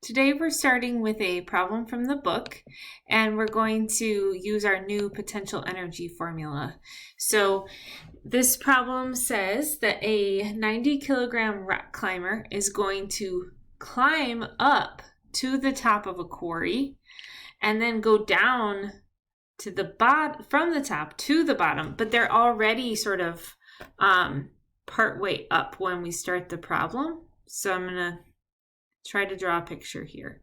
Today we're starting with a problem from the book, and we're going to use our new potential energy formula. So this problem says that a 90 kilogram rock climber is going to climb up to the top of a quarry and then go down to the from the top to the bottom, but they're already sort of part way up when we start the problem. So I'm going to try to draw a picture here.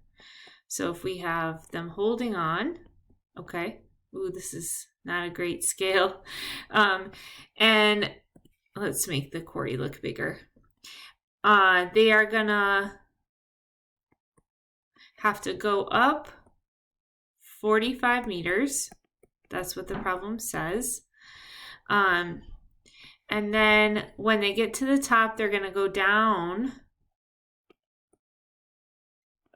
So if we have them holding on, okay, ooh, this is not a great scale. And let's make the quarry look bigger. They are gonna have to go up 45 meters. That's what the problem says. And then when they get to the top, they're gonna go down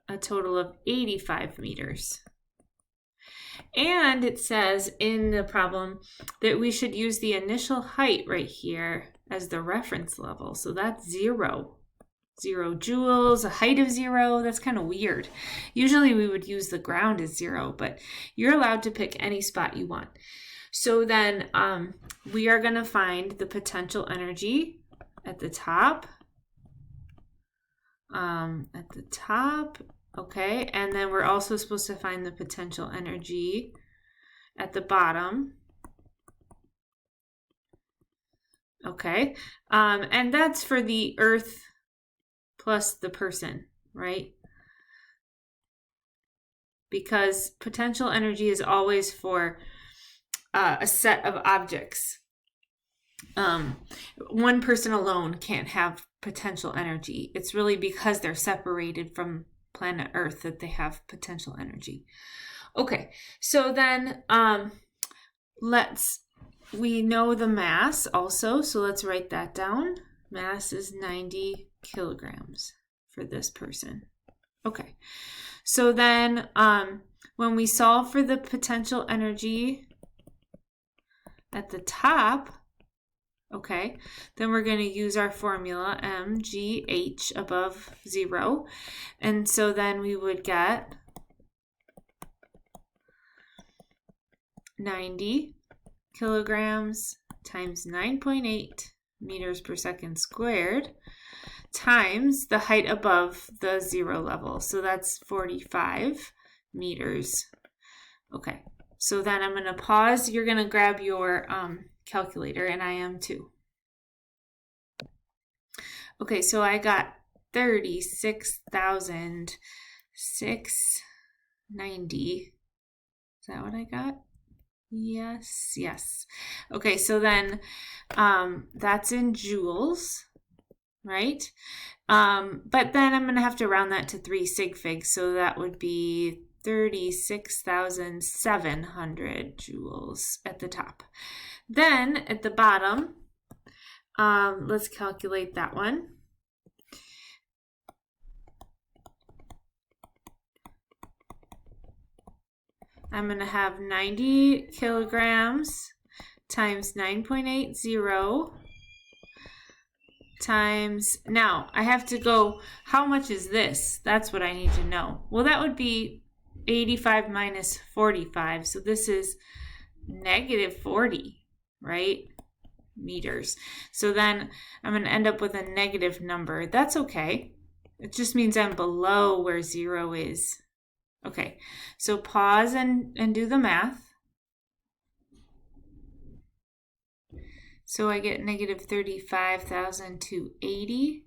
a total of 85 meters. And it says in the problem that we should use the initial height right here as the reference level. So that's 0 joules, a height of 0. That's kind of weird. Usually we would use the ground as 0, but you're allowed to pick any spot you want. So then we are going to find the potential energy at the top. Okay, and then we're also supposed to find the potential energy at the bottom. Okay, and that's for the Earth plus the person, right? Because potential energy is always for a set of objects. One person alone can't have potential energy. It's really because they're separated from planet Earth that they have potential energy. Okay, so then we know the mass also, so let's write that down. Mass is 90 kilograms for this person. Okay, so then when we solve for the potential energy at the top, okay, then we're going to use our formula mgh above 0. And so then we would get 90 kilograms times 9.8 meters per second squared times the height above the 0 level. So that's 45 meters. Okay, so then I'm going to pause. You're going to grab your calculator, and I am too. Okay, so I got 36,690. Is that what I got? Yes. Okay, so then that's in joules, right? But then I'm going to have to round that to 3 sig figs, so that would be 36,700 joules at the top. Then at the bottom, let's calculate that one. I'm going to have 90 kilograms times 9.80 times, now I have to go, how much is this? That's what I need to know. Well, that would be 85 minus 45. So this is negative 40, right? Meters. So then I'm going to end up with a negative number. That's okay. It just means I'm below where 0 is. Okay, so pause and do the math. So I get negative 35,280,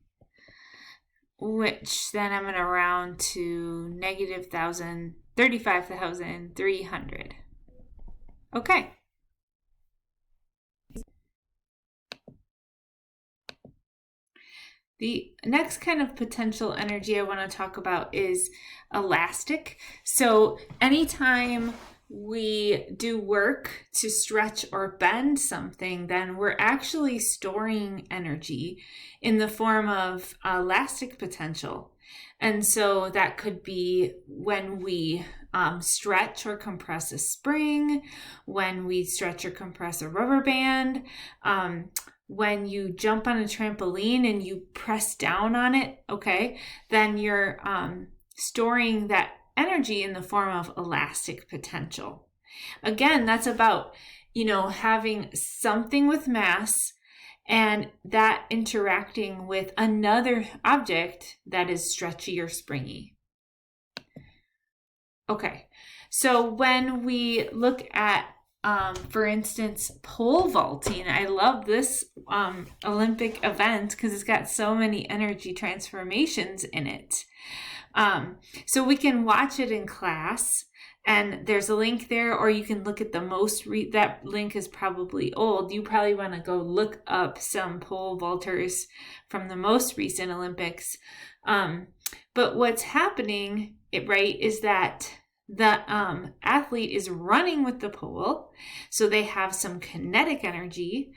which then I'm going to round to negative 35,300. Okay. The next kind of potential energy I want to talk about is elastic. So anytime we do work to stretch or bend something, then we're actually storing energy in the form of elastic potential. And so that could be when we stretch or compress a spring, when we stretch or compress a rubber band, when you jump on a trampoline and you press down on it, okay, then you're storing that energy in the form of elastic potential. Again, that's about, having something with mass and that interacting with another object that is stretchy or springy. Okay, so when we look at, for instance, pole vaulting, I love this Olympic event because it's got so many energy transformations in it. So we can watch it in class, and there's a link there, or you can look at the that link is probably old. You probably want to go look up some pole vaulters from the most recent Olympics. But what's happening, is that the athlete is running with the pole, so they have some kinetic energy,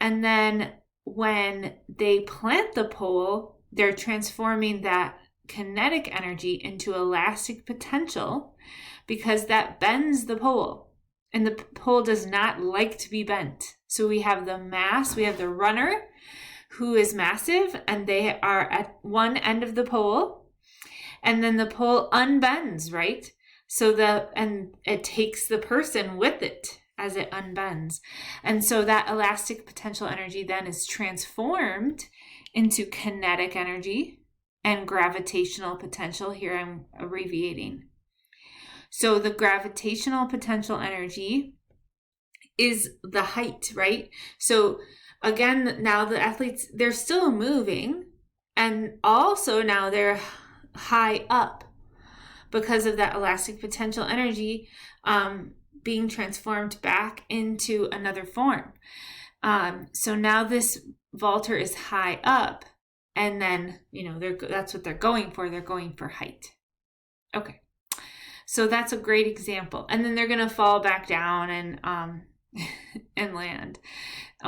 and then when they plant the pole, they're transforming that kinetic energy into elastic potential, because that bends the pole, and the pole does not like to be bent. So we have the mass, we have the runner who is massive, and they are at one end of the pole, and then the pole unbends, right? And it takes the person with it as it unbends. And so that elastic potential energy then is transformed into kinetic energy and gravitational potential. Here I'm abbreviating. So the gravitational potential energy is the height, right? So again, now the athletes, they're still moving, and also now they're high up because of that elastic potential energy being transformed back into another form. So now this vaulter is high up, and then, that's what they're going for. They're going for height. Okay. So that's a great example. And then they're going to fall back down and and land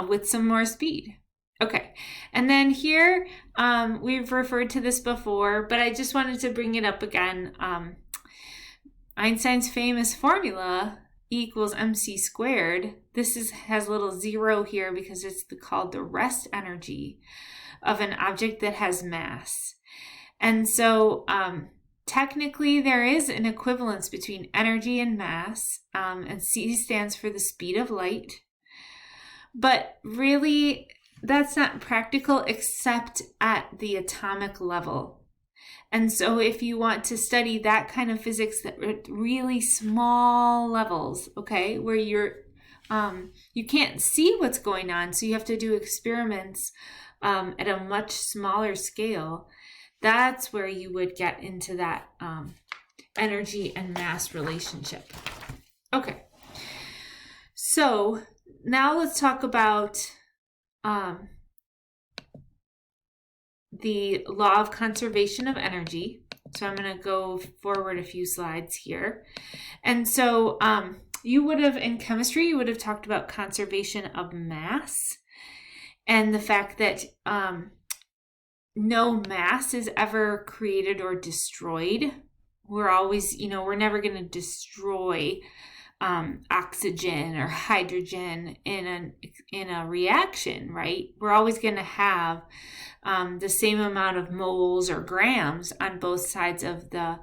with some more speed. Okay. And then here, we've referred to this before, but I just wanted to bring it up again. Einstein's famous formula, E equals mc squared. This has a little zero here because it's called the rest energy of an object that has mass. And so, technically, there is an equivalence between energy and mass, and C stands for the speed of light. But really, that's not practical except at the atomic level. And so if you want to study that kind of physics at really small levels, okay, where you can't see what's going on, so you have to do experiments at a much smaller scale, that's where you would get into that energy and mass relationship. Okay, so now let's talk about the law of conservation of energy. So I'm going to go forward a few slides here. And so you would have, in chemistry, you would have talked about conservation of mass and the fact that no mass is ever created or destroyed. We're always, we're never going to destroy oxygen or hydrogen in a reaction, right? We're always going to have the same amount of moles or grams on both sides of the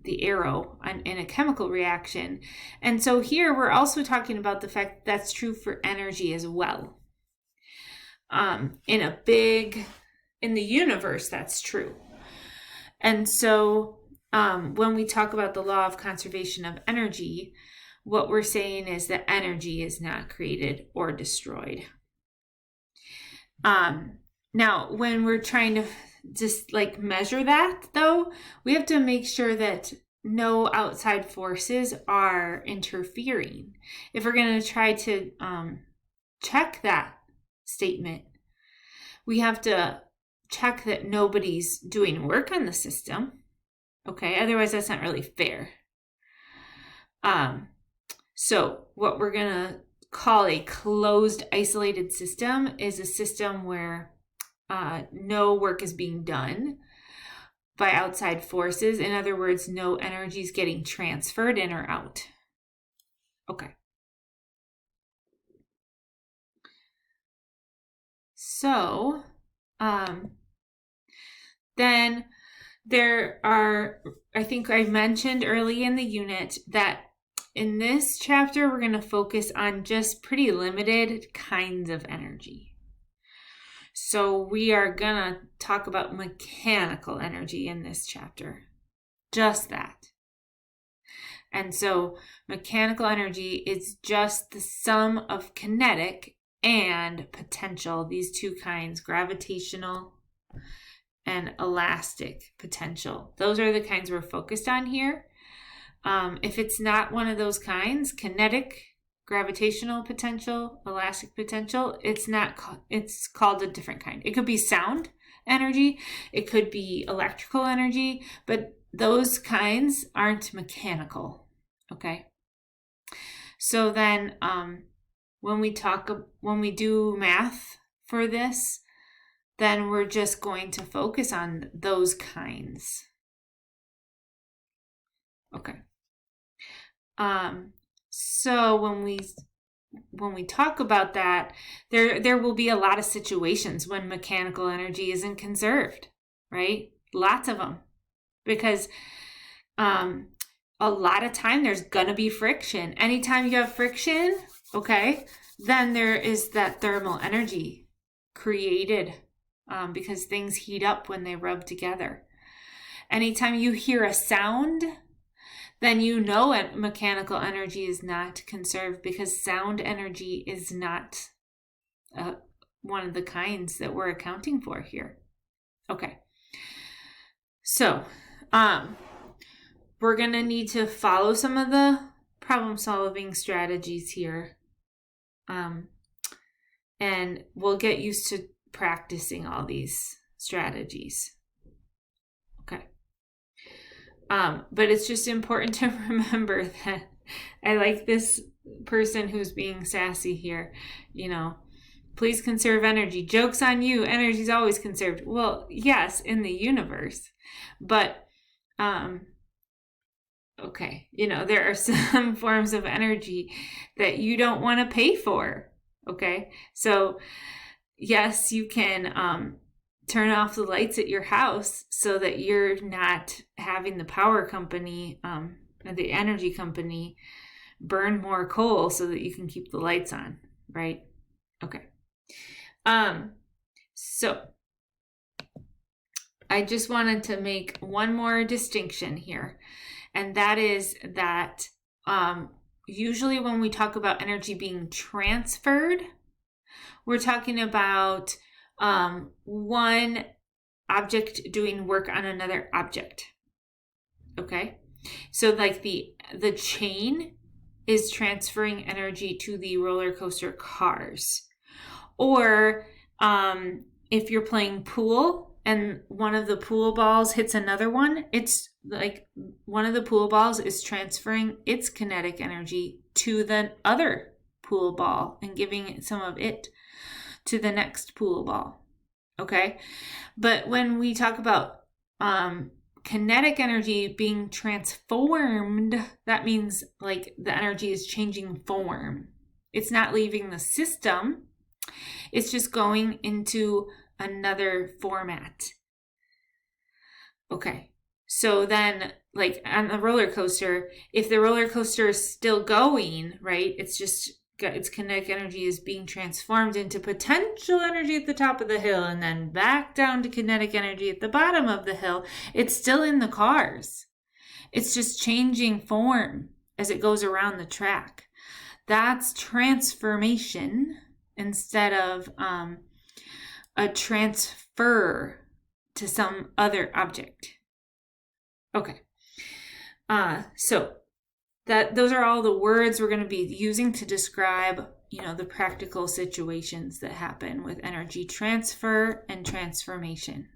arrow in a chemical reaction. And so here we're also talking about the fact that's true for energy as well. In the universe, that's true. And so when we talk about the law of conservation of energy, what we're saying is that energy is not created or destroyed. Now, when we're trying to just measure that, though, we have to make sure that no outside forces are interfering. If we're going to try to check that statement, we have to check that nobody's doing work on the system. Okay, otherwise that's not really fair. So what we're going to call a closed, isolated system is a system where no work is being done by outside forces. In other words, no energy is getting transferred in or out. Okay. So then There are, I think I mentioned early in the unit that in this chapter, we're going to focus on just pretty limited kinds of energy. So we are going to talk about mechanical energy in this chapter. Just that. And so mechanical energy is just the sum of kinetic and potential, these two kinds, gravitational and elastic potential. Those are the kinds we're focused on here. If it's not one of those kinds, kinetic, gravitational potential, elastic potential, it's called a different kind. It could be sound energy, it could be electrical energy, but those kinds aren't mechanical. Okay. So then when we do math for this, then we're just going to focus on those kinds. Okay. So when we talk about that, there will be a lot of situations when mechanical energy isn't conserved, right? Lots of them, because a lot of time there's gonna be friction. Anytime you have friction, okay, then there is that thermal energy created because things heat up when they rub together. Anytime you hear a sound, then you know mechanical energy is not conserved, because sound energy is not one of the kinds that we're accounting for here. Okay. So, we're going to need to follow some of the problem-solving strategies here. And we'll get used to practicing all these strategies. Okay. But it's just important to remember that I like this person who's being sassy here, please conserve energy. Joke's on you. Energy's always conserved. Well, yes, in the universe, but, okay. There are some forms of energy that you don't want to pay for. Okay. So yes, you can, turn off the lights at your house so that you're not having the power company, the energy company, burn more coal so that you can keep the lights on, right? Okay. So I just wanted to make one more distinction here, and that is that usually when we talk about energy being transferred, we're talking about one object doing work on another object. Okay. So like the chain is transferring energy to the roller coaster cars. Or if you're playing pool and one of the pool balls hits another one, it's like one of the pool balls is transferring its kinetic energy to the other pool ball and giving some of it to the next pool ball. Okay. But when we talk about kinetic energy being transformed, that means like the energy is changing form. It's not leaving the system. It's just going into another format. Okay. So then, like on the roller coaster, if the roller coaster is still going, right, its kinetic energy is being transformed into potential energy at the top of the hill and then back down to kinetic energy at the bottom of the hill. It's still in the cars. It's just changing form as it goes around the track. That's transformation instead of a transfer to some other object. Okay. So those are all the words we're going to be using to describe, the practical situations that happen with energy transfer and transformation.